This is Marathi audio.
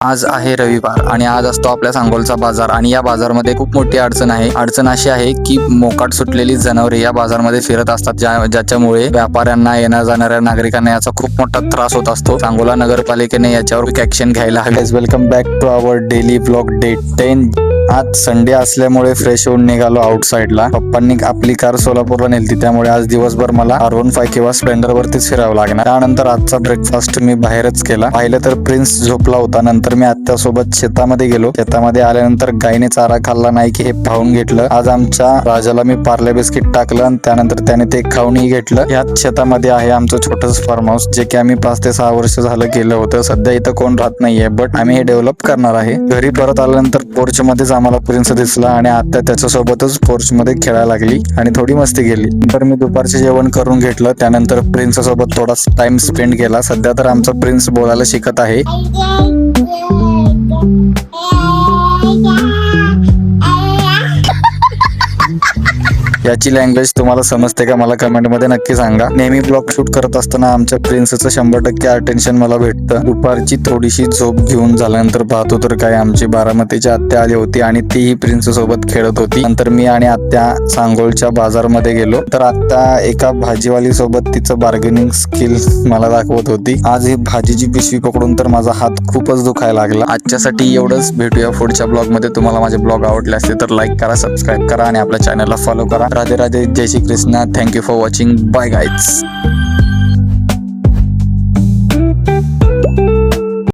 आज आहे रविवार आणि आज असतो आपल्या सांगोलचा बाजार आणि या बाजारमध्ये खूप मोठी अडचण आहे. अडचण अशी आहे की मोकाट सुटलेली जनावरे या बाजारमध्ये फिरत असतात, ज्याच्यामुळे व्यापाऱ्यांना येण्या जाणाऱ्या नागरिकांना याचा खूप मोठा त्रास होत असतो. सांगोला नगरपालिकेने याच्यावर ऍक्शन घ्यायला हवी. Welcome back to our daily blog day 10. आज संडे असल्यामुळे फ्रेश होऊन निघालो आउटसाइडला. पप्पांनी आपली कार सोलापूरला नेलती, त्यामुळे आज दिवसभर मला R15 किंवा स्प्लेंडर वरतीच फिरावं लागणार. त्यानंतर आजचा ब्रेकफास्ट मी बाहेरच केला. पाहिलं तर प्रिन्स झोपला होता. नंतर मी आत्यासोबत शेतामध्ये गेलो. शेतामध्ये आल्यानंतर गायीने चारा खाल्ला नाही की हे पाहून घेतलं. आज आमच्या राजाला मी पार्ले बिस्किट टाकलं आणि त्यानंतर त्याने ते खाऊनही घेतलं. याच शेतामध्ये आहे आमचं छोटंसं फार्म हाऊस, जे की आम्ही 5 ते 6 वर्ष झालं केलं होतं. सध्या इथं कोण राहत नाहीये, बट आम्ही हे डेव्हलप करणार आहे. घरी परत आल्यानंतर पोर्च मध्ये आम्हाला प्रिन्स दिसला आणि आता त्याच्यासोबतच पोर्च मध्ये खेळायला लागली आणि थोडी मस्ती केली. तर मी दुपारचे जेवण करून घेतलं. त्यानंतर प्रिन्स सोबत थोडा टाइम स्पेंड केला. सध्या तर आमचा प्रिन्स बोलायला शिकत आहे. याची लँग्वेज तुम्हाला समजते का मला कमेंट मध्ये नक्की सांगा. नेहमी ब्लॉग शूट करत असताना आमच्या प्रिन्सचं 100% अटेन्शन मला भेटतं. दुपारची थोडीशी झोप घेऊन झाल्यानंतर पाहतो तर काय, आमची बारामतीची आत्या आली होती आणि तीही प्रिन्स सोबत खेळत होती. नंतर मी आणि आत्या सांगोलच्या बाजारमध्ये गेलो. तर आत्या एका भाजीवाली सोबत तिचं बार्गेनिंग स्किल मला दाखवत होती. आज ही भाजीची पिशवी पकडून तर माझा हात खूपच दुखायला लागला. आजच्यासाठी एवढंच. भेटूया पुढच्या ब्लॉग मध्ये. तुम्हाला माझे ब्लॉग आवडले असते तर लाईक करा, सबस्क्राईब करा आणि आपल्या चॅनलला फॉलो करा. राधे राधे, जय Shri Krishna. Thank you for watching. Bye guys.